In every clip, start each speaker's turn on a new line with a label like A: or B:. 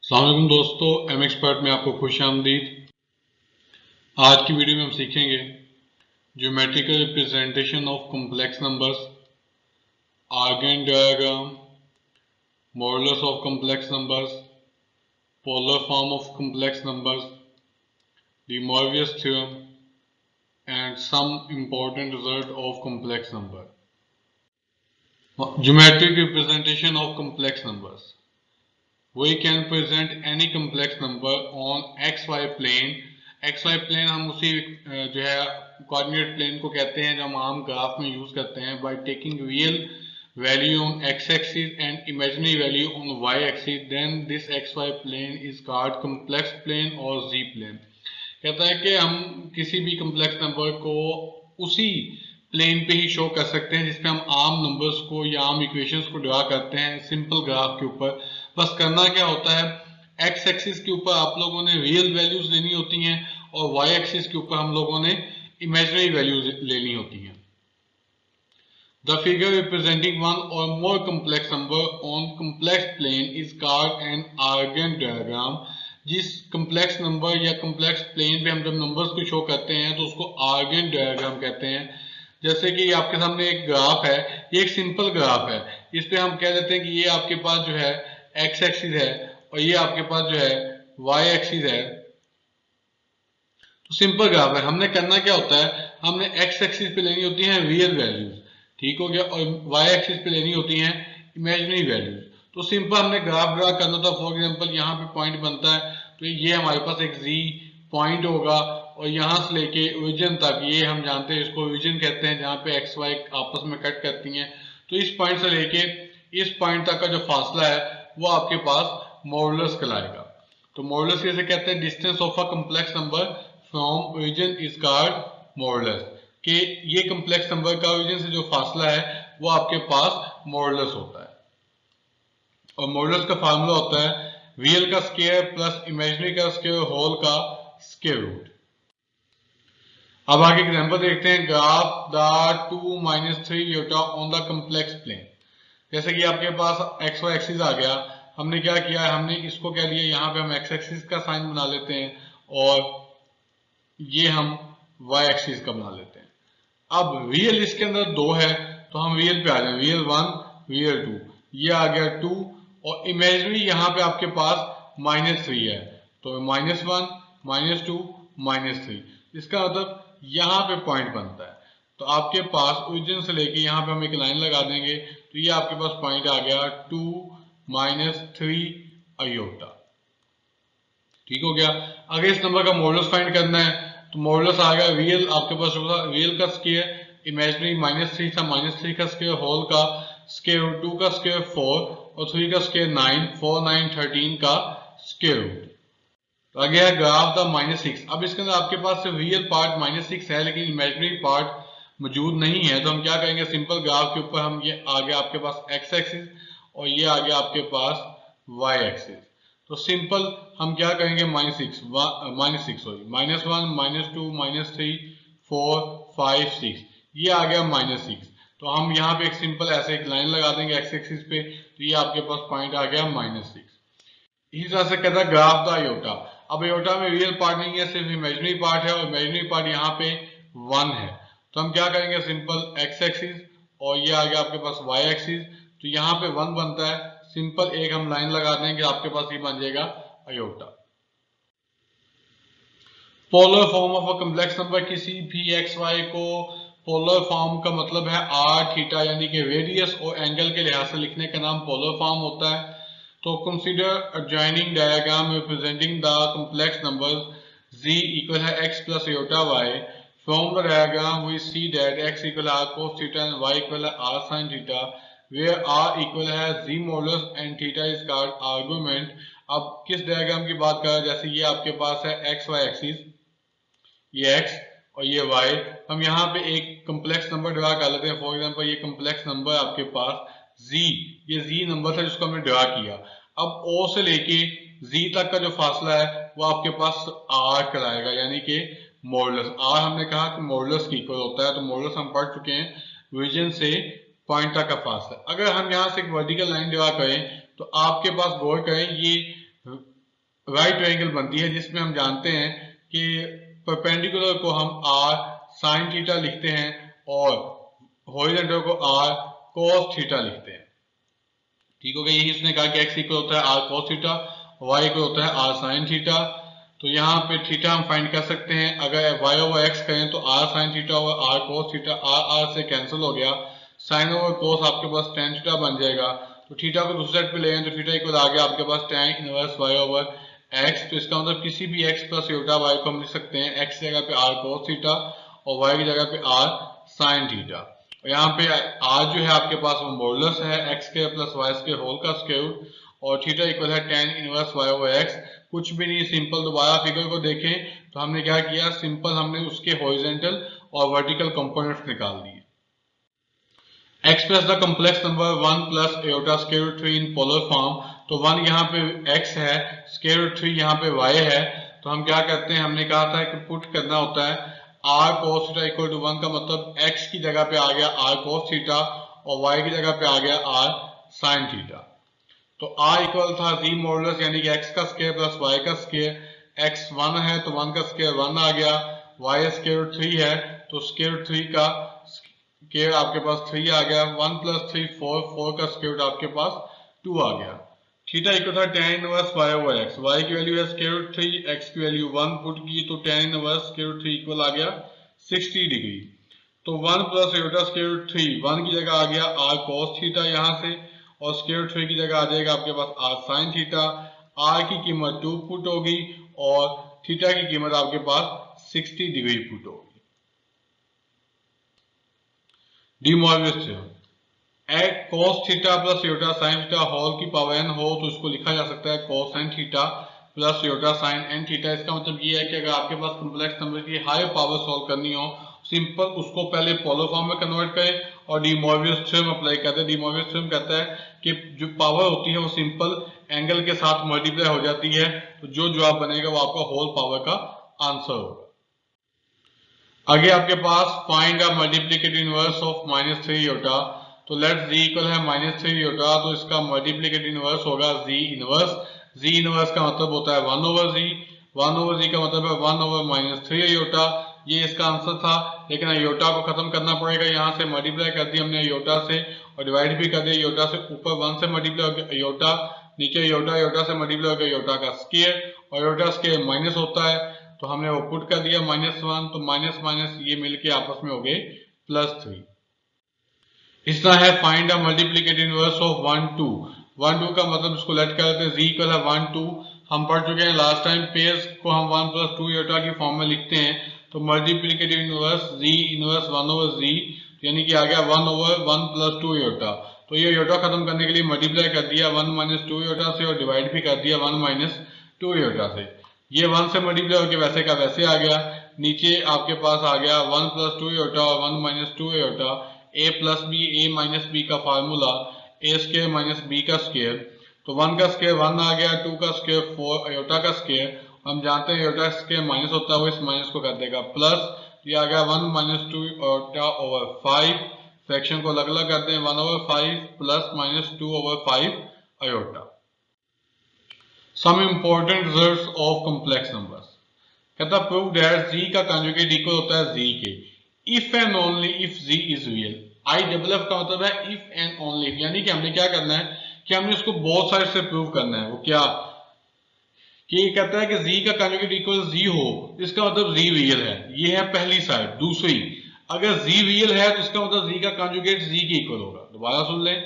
A: अस्सलाम वालेकुम दोस्तों, एम एक्सपर्ट में आपको खुश आमदीद। आज की वीडियो में हम सीखेंगे geometrical representation of complex numbers, Argand diagram, modulus of complex numbers, polar form of complex numbers, de Moivre's theorem and some important result of complex number. Geometric representation of complex numbers. We can present any complex number on xy plane. xy plane हम उसी जो है coordinate plane को कहते हैं जो हम आम ग्राफ में यूज करते हैं by taking real value on x axis and imaginary value on y axis, then this xy plane is called complex plane or z plane. कहता है कि हम किसी भी कम्प्लेक्स नंबर को उसी प्लेन पे ही शो कर सकते हैं जिसपे हम आम नंबर्स को या आम इक्वेशंस को ड्रा करते हैं सिंपल ग्राफ के ऊपर। बस करना क्या होता है, एक्स एक्सिस के ऊपर आप लोगों ने रियल वैल्यूज लेनी होती हैं और वाई एक्सिस के ऊपर हम लोगों ने इमेजिनरी वैल्यूज लेनी होती हैं। The figure representing one or more complex number on complex plane is called an Argand diagram. जिस कम्प्लेक्स नंबर या कम्प्लेक्स प्लेन पे हम जब नंबर्स को शो करते हैं तो उसको आर्गन डायग्राम कहते हैं। जैसे कि आपके सामने एक ग्राफ है, ये एक सिंपल ग्राफ है, इस पे हम कह देते हैं कि ये आपके पास जो है एक्स एक्सिस है और ये आपके पास जो है वाई एक्सिस है। तो सिंपल ग्राफ है, हमने करना क्या होता है, हमने एक्स एक्सिस पे लेनी होती है रियल वैल्यूज, ठीक हो गया, और वाई एक्सिस पे लेनी होती है इमेजिनरी वैल्यूज। तो सिंपल हमने ग्राफ ड्रा करना था। फॉर एग्जांपल यहाँ पे पॉइंट बनता है तो ये हमारे पास एक जी पॉइंट होगा और यहाँ से लेके ओरिजिन तक, ये हम जानते हैं इसको ओरिजिन कहते हैं जहाँ पे एक्स वाई आपस में कट करती हैं। तो इस पॉइंट से लेके इस पॉइंट तक का जो फासला है वो आपके पास मॉडुलस कहलाएगा। तो मॉडुलस कैसे कहते हैं, distance of a complex number from origin is called modulus, कि ये कम्प्लेक्स नंबर का ओरिजिन से जो फासला है वो आपके पास मॉडुलस होता है। और मॉडुलस का फार्मूला होता है रियल का स्क्वायर प्लस इमेजिनरी का स्क्वायर होल का स्क्वायर रूट। अब आगे एग्जांपल देखते हैं, graph the 2 - 3 iota on the complex plane. जैसे कि आपके पास एक्स वाई एक्सिस आ गया, हमने क्या किया है, हमने इसको क्या लिया, यहाँ पे हम एक्स एक्सिस का साइन बना लेते हैं और ये हम वाई एक्सिस का बना लेते हैं। अब रियल इसके अंदर 2 है तो हम रियल पे आ जाए, रियल 1 रियल 2, ये आ गया 2, और इमेजिनरी यहाँ पे आपके पास -3 है तो -1 -2 -3, इसका मतलब यहाँ पे पॉइंट बनता है। तो आपके पास ओरिजिन से लेके यहाँ पे हम एक लाइन लगा देंगे तो ये आपके पास पॉइंट आ गया 2 - 3 आयोटा, ठीक हो गया। अगर इस नंबर का मॉडुलस फाइंड करना है तो मॉडुलस आ गया रियल, आपके पास होगा रियल का स्क्वायर, इमेजिनरी -3 था, -3 का स्क्वायर होल का स्क्वायर रूट, 2 का स्क्वायर 4 और 3 का स्क्वायर 9, 4 9 13 का स्क्वायर रूट। तो आ गया ग्राफ द -6। अब इसके अंदर आपके पास सिर्फ रियल पार्ट -6 है लेकिन इमेजिनरी पार्ट मौजूद नहीं है, तो हम क्या करेंगे, सिंपल ग्राफ के ऊपर हम ये आ गया आपके पास एक्स एक्सिस और ये आ गया आपके पास वाई एक्सिस। तो सिंपल हम क्या करेंगे, -6 सॉरी -1 -2 -3 4 5 6, ये आ गया -6। तो हम यहाँ पे एक सिंपल ऐसे एक लाइन लगा देंगे एक्स एक्सिस पे, तो ये आपके पास पॉइंट आ गया -6। इसी तरह से कहता है ग्राफ द आयोटा। अब आयोटा में रियल पार्ट नहीं है, सिर्फ इमेजिनरी पार्ट है और इमेजिनरी पार्ट यहाँ पे 1 है। तो हम क्या करेंगे, सिंपल एक्स एक्सिस और ये आ गया आपके पास वाई एक्सिस, तो यहाँ पे 1 बनता है, सिंपल एक हम लाइन लगा देंगे, आपके पास ये बन जाएगा iota. Polar form of a complex number, किसी भी एक्स वाई को पोलर फॉर्म का मतलब है आर थीटा, यानी कि रेडियस और एंगल के लिहाज से लिखने का नाम पोलर फॉर्म होता है। तो consider adjoining diagram representing the complex numbers z equal है x plus iota y. From the diagram we see that x equal है cos theta and y equal है r sin theta, where r equal है z modulus and theta is called argument. अब किस diagram की बात कर रहे हैं, जैसे ये आपके पास है x y एक्सिस, ये x और ये y, हम यहाँ पे एक कम्प्लेक्स नंबर ड्रा कर लेते हैं। फॉर एग्जांपल ये कम्प्लेक्स नंबर आपके पास z, ये z नंबर था जिसको हमने ड्रा किया। अब o से लेके z तक का जो फासला है वो आपके पास r कहलाएगा, यानी कि मॉडुलस। r हमने कहा कि मॉडुलस की इक्वल होता है, तो मॉडुलस हम पढ़ चुके हैं, ओरिजिन से पॉइंट तक का फासला। अगर हम यहाँ से एक वर्टिकल लाइन ड्रा करें तो आपके पास गौर करें, ये राइट ट्रायंगल बनती है, जिसमें हम जानते हैं कि परपेंडिकुलर को हम r sin थीटा लिखते हैं और हॉरिजॉन्टल को r cos थीटा लिखते हैं। ठीक हो गया। यही उसने कहा कि x इक्वल होता है r cos theta, y equal होता है r sin थीटा। तो यहाँ पे थीटा हम फाइंड कर सकते हैं। अगर y ओवर x करें तो r sin थीटा और r cos थीटा, r से कैंसिल हो गया, sin ओवर cos आपके पास tan थीटा बन जाएगा। तो थीटा को दूसरे साइड पे ले तो थीटा इक्वल आ गया आपके पास tan inverse y over x। तो इसका मतलब किसी भी x प्लस योटा y को हम लिख सकते हैं x की जगह पे r cos थीटा और y की जगह पे r sin थीटा। और यहाँ पे r जो है आपके पास वो मॉडुलस है x square plus y square whole का स्क्वायर रूट, और थीटा इक्वल है tan inverse y over x। कुछ भी नहीं, सिंपल। दोबारा फिगर को देखें तो हमने क्या किया, सिंपल हमने उसके हॉरिजॉन्टल और वर्टिकल कंपोनेंट्स निकाल दिए। x plus the complex number 1 plus iota square root 3 in polar form. तो 1 यहाँ पे x है, स्क्वायर रूट 3 यहाँ पे y है। तो हम क्या करते हैं, हमने कहा था कि पुट करना होता है r cos theta equal to 1 का मतलब x की जगह पे आ गया r cos थीटा और y की जगह पे आ गया r sin थीटा। तो r इक्वल था z मॉडुलस यानी कि x का स्क्वायर प्लस y का स्क्वायर। x 1 है तो 1 का स्क्वायर 1 आ गया, y स्क्वायर रूट 3 है तो स्क्वायर रूट 3 का स्क्वायर आपके पास 3 आ गया, 1 प्लस 3 4, 4 का स्क्वायर रूट आपके पास 2 आ गया। थीटा इक्वल था tan inverse y over x, y की वैल्यू है स्क्वायर रूट 3, x की वैल्यू 1 पुट की तो tan inverse square root 3 equal आ गया 60 डिग्री। तो 1 प्लस एयोटा स्क्वायर रूट 3, 1 की जगह आ गया r cos थीटा यहाँ से, और स्क्वायर रूट 3 की जगह आ जाएगा आपके पास r sin थीटा। r की कीमत 2 पुट होगी और थीटा की कीमत आपके पास 60 डिग्री पुट होगी। De Morgan theorem, cos theta plus iota sin theta whole की पावर n हो तो इसको लिखा जा सकता है cos n theta plus iota sin n theta. इसका मतलब ये है कि अगर आपके पास कॉम्प्लेक्स नंबर की हायर पावर सॉल्व करनी हो, सिंपल उसको पहले पोलर फॉर्म में कन्वर्ट करें और डी मॉर्गन थ्योरम अप्लाई करते हैं। डी मॉर्गन थ्योरम कहता है कि जो पावर होती है वो सिंपल एंगल के साथ मल्टीप्लाई हो जाती है, तो जो जवाब बनेगा वो आपका होल पावर का आंसर होगा। आगे आपके पास find the multiplicative inverse of -3 iota. तो लेट z इक्वल है -3 योटा, तो इसका मल्टीप्लिकेटिव इनवर्स होगा z इनवर्स। z इनवर्स का मतलब होता है 1 ओवर z, 1 ओवर z का मतलब है 1 ओवर -3 योटा। ये इसका आंसर था, लेकिन योटा को खत्म करना पड़ेगा। यहाँ से मल्टीप्लाई कर दिया हमने योटा से और डिवाइड भी कर दिया योटा से। ऊपर 1 से मल्टीप्लाई हो गया योटा, नीचे योटा, योटा से मल्टीप्लाई हो गया योटा का स्क्वायर, और योटा स्क्वायर माइनस होता है तो हमने वो पुट कर दिया -1, तो माइनस माइनस ये मिलके आपस में हो गए +3। इस तरह है find the multiplicative inverse of 1 2। 1 2 का मतलब इसको लेट कर देते हैं, z इक्वल है 1 2। हम पढ़ चुके हैं लास्ट टाइम, पेयर्स को हम 1 + 2 योटा की फॉर्म में लिखते हैं। तो multiplicative inverse z inverse 1 over z, यानी कि आ गया 1 ओवर 1 + 2 योटा। तो ये योटा खत्म करने के लिए मल्टीप्लाई कर दिया 1 - 2 योटा से और डिवाइड भी कर दिया 1 - 2 योटा से। ये 1 से मल्टीप्लाई होकर वैसे का वैसे आ गया। नीचे आपके पास आ गया 1 + 2 योटा और 1 - 2 योटा। a plus b, a minus b का formula a square minus b का स्क्वायर। तो 1 का स्क्वायर 1 आ गया, 2 का स्क्वायर 4 योटा का स्क्वायर। हम जानते हैं योटा स्क्वायर माइनस होता है, वो इस माइनस को कर देगा प्लस। ये आ गया 1 - 2 योटा ओवर 5। फ्रैक्शन को अलग अलग करते हैं, 1 over 5 plus -2 over 5 iota. Some important results of complex numbers। कहता प्रूव दैट z का कंजुगेट इक्वल होता है z के if and only if z is real। IFF का मतलब है if and only if, यानी कि हमने क्या करना है कि हमने उसको बहुत साइड से प्रूव करना है। वो क्या कि ये कहता है कि z का कंजुगेट इक्वल z हो, इसका मतलब z रियल है। ये है पहली साइड। दूसरी, अगर z रियल है तो इसका मतलब z का कंजुगेट z के इक्वल होगा। दोबारा सुन लें,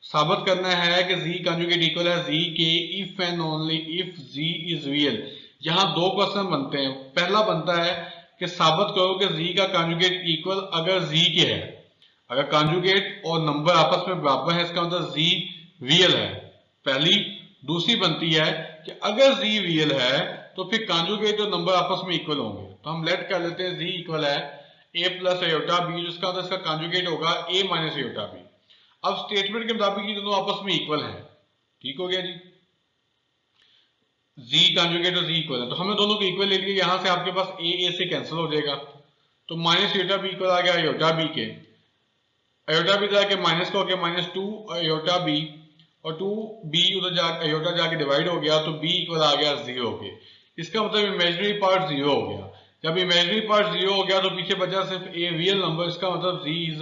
A: साबित करना है कि z कंजुगेट इक्वल है z के if and only if z is real. यहाँ दो क्वेश्चन बनते हैं। पहला बनता है कि साबित करो कि z का कंजुगेट इक्वल अगर z के है। अगर कंजुगेट और नंबर आपस में बराबर है इसका मतलब z रियल है, पहली। दूसरी बनती है कि अगर z रियल है तो फिर कंजुगेट और नंबर आपस में इक्वल होंगे। तो हम लेट कर लेते हैं z इक्वल है a प्लस अयोटा b, जिसका मतलब इसका कंजुगेट होगा a माइनस अयोटा b। अब स्टेटमेंट के मुताबिक ये दोनों आपस में इक्वल हैं। ठीक हो गया जी, z कंजुगेट और z इक्वल है तो हमने दोनों को इक्वल ले लिया। यहां से आपके पास a से कैंसिल हो जाएगा, तो माइनस अयोटा b इक्वल आ गया अयोटा b के। अयोटा b जाके माइनस का हो गया -2 अयोटा b, और 2b उधर जाके आयोटा जाके डिवाइड हो गया तो b इक्वल आ गया 0 के। इसका मतलब इमेजिनरी पार्ट 0 हो गया। जब इमेजिनरी पार्ट 0 हो गया तो पीछे बचा सिर्फ a रियल नंबर, इसका मतलब z इज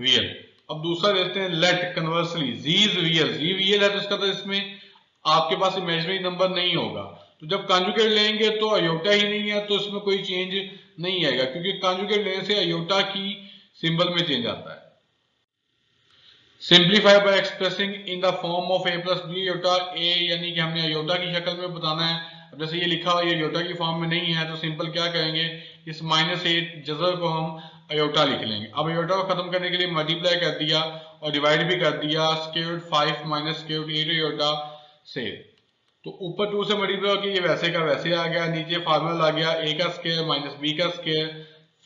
A: रियल। अब दूसरा देखते हैं let conversely z is real. z real है तो इसका मतलब इसमें आपके पास इमेजिनरी नंबर नहीं होगा। तो जब कॉन्जुगेट लेंगे तो अयोटा ही नहीं है तो इसमें कोई चेंज नहीं आएगा, क्योंकि कॉन्जुगेट लेने से अयोटा की सिंबल में चेंज आता है। Simplify by expressing in the form of a plus b iota a, यानी कि हमने अयोटा की शक्ल में बताना है। अब जैसे ये लिखा हुआ ये अयोटा की फॉर्म में नहीं है तो सिंपल क्या करेंगे, इस -8 जजर को हम अयोटा लिख लेंगे। अब अयोटा को खत्म करने के लिए मल्टीप्लाई कर दिया और डिवाइड भी कर दिया square root 5 minus square root 8 iota से। तो ऊपर 2 से मल्टीप्लाई होकर ये वैसे का वैसे आ गया, नीचे फार्मूला आ गया a का स्क्वायर माइनस b का स्क्वायर।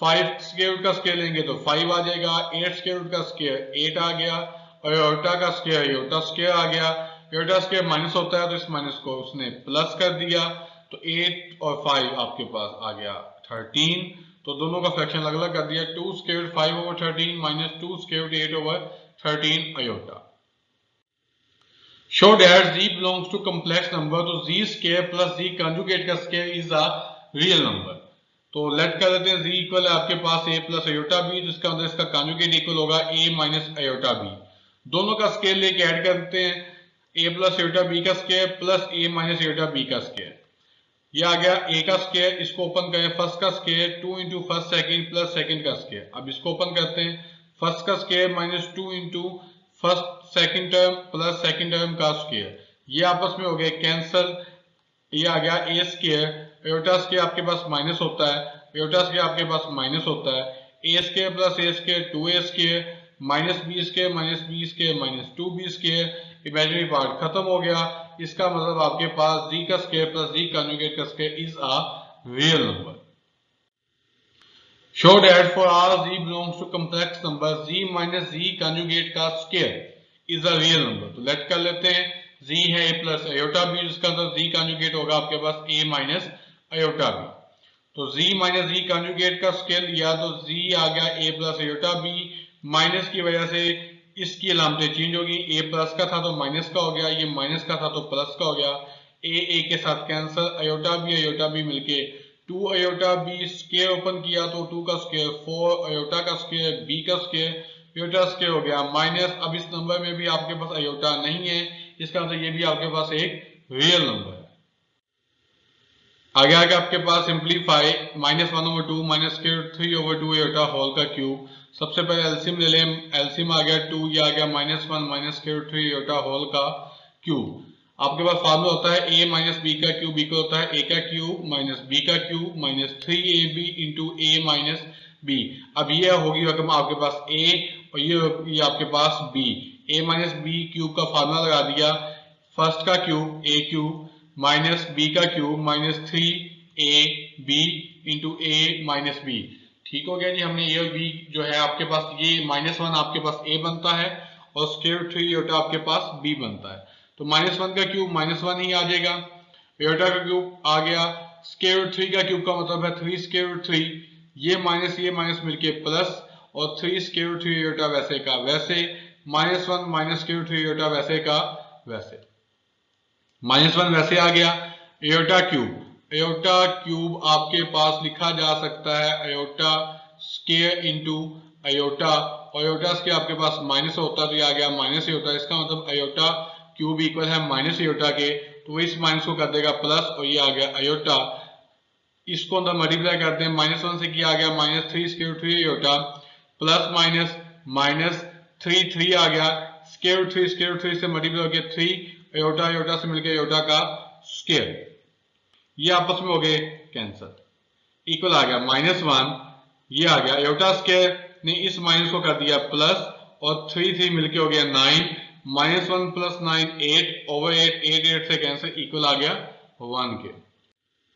A: 5 स्क्वायर रूट का स्क्वायर लेंगे तो 5 आ जाएगा, 8 स्क्वायर रूट का स्क्वायर 8 आ गया, अयोटा का स्क्वायर अयोटा स्क्वायर आ गया। अयोटा स्क्वायर माइनस होता है तो इस माइनस को उसने प्लस कर दिया, तो 8 और 5 आपके पास आ गया 13। तो दोनों का फ्रैक्शन अलग अलग कर दिया, 2 square root 5 over 13 minus 2 square root 8 over 13 iota. Show that z belongs to complex number, तो z square plus z conjugate का square is a real number. तो लेट कर देते हैं z इक्वल है आपके पास a प्लस अयोटा b, जिसका अंदर इसका कंजुगेट इक्वल होगा a माइनस अयोटा b। दोनों का स्क्वायर लेके ऐड करते हैं, a प्लस अयोटा b का square plus a minus iota b का स्क्वायर। ये आ गया a का स्क्वायर, इसको ओपन करें फर्स्ट का square 2 into first second plus second का स्क्वायर। अब इसको ओपन करते हैं, फर्स्ट का square minus 2 into first second term plus second term का स्क्वायर। ये आपस में हो गए कैंसल। ये आ गया a स्क्वायर, अयोटा स्क्वायर आपके पास माइनस होता है, अयोटा स्क्वायर आपके पास माइनस होता है, a square plus a square 2a square minus b square minus b square minus 2b square. Imaginary part खत्म हो गया। इसका मतलब आपके पास z का स्क्वायर प्लस z कंजुगेट का square is a real number. Show that for all z belongs to complex number z minus z conjugate का square is a real number. तो लेट कर लेते हैं, z है a प्लस अयोटा b, जिसका मतलब z conjugate होगा आपके पास a माइनस अयोटा b। तो z माइनस z कंजुगेट का स्क्वायर लिया तो z आ गया a plus iota b, minus की वजह से इसकी अलामतें चेंज होगी, a प्लस का था तो माइनस का हो गया, ये माइनस का था तो प्लस का हो गया, a के साथ कैंसल, अयोटा बी मिलके 2 अयोटा बी स्क्वायर ओपन किया तो 2 का स्क्वायर 4 अयोटा का स्क्वायर b का स्क्वायर, अयोटा स्क्वायर हो गया माइनस। अब इस नंबर में भी आपके पास अयोटा नहीं है, इसका मतलब ये भी आपके पास एक रियल नंबर है। आगे आगे आपके पास simplify -1 over 2 minus square root 3 over 2 iota whole का क्यूब। सबसे पहले एलसीएम ले लें, एलसीएम आ गया 2, ये आ गया -1 minus square root 3 iota whole का क्यूब। आपके पास फार्मूला होता है a माइनस बी का क्यूब इक्वल होता है a का क्यूब माइनस b का cube minus 3ab into a minus b। अब ये होगी रकम आपके पास a और ये आपके पास b, a minus b cube का फार्मूला लगा दिया, फर्स्ट का cube a cube minus b का cube minus 3ab into a minus b। ठीक हो गया जी। हमने a और b जो है आपके पास ये -1 आपके पास a बनता है और स्क्वायर रूट 3 अयोटा आपके पास b बनता है। तो -1 का क्यूब -1 ही आ जाएगा, अयोटा का क्यूब आ गया, स्क्वायर रूट 3 का क्यूब का मतलब है 3 स्क्वायर रूट 3, ये माइनस मिलके प्लस और 3 स्क्वायर रूट 3 अयोटा वैसे का वैसे, -1 माइनस स्क्वायर रूट 3 अयोटा वैसे का वैसे, -1 वैसे आ गया। अयोटा क्यूब आपके पास लिखा जा सकता है अयोटा स्क्वायर इंटू अयोटा, और अयोटा स्क्वायर आपके पास माइनस होता है तो ये आ गया माइनस अयोटा। इसका मतलब अयोटा क्यूब इक्वल है माइनस अयोटा के, तो इस माइनस को कर देगा प्लस और ये आ गया अयोटा। इसको अंदर मल्टीप्लाई करते हैं, -1 से किया आ गया -3 square root 3 iota plus minus 3 आ गया, स्क्वायर रूट 3 से मल्टीप्लाई हो गया 3 अयोटा से मिलकर अयोटा का स्क्वायर, ये आपस में हो गए कैंसल, इक्वल आ गया -1, ये आ गया अयोटा स्क्वायर ने इस माइनस को कर दिया प्लस और 3 मिलके हो गया 9, -1 प्लस 9 8 ओवर 8 से कैंसिल, इक्वल आ गया 1 के।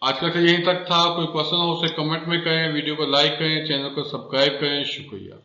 A: आज का यहीं तक था। कोई क्वेश्चन हो उसे कमेंट में करें, वीडियो को लाइक करें, चैनल को सब्सक्राइब करें। शुक्रिया।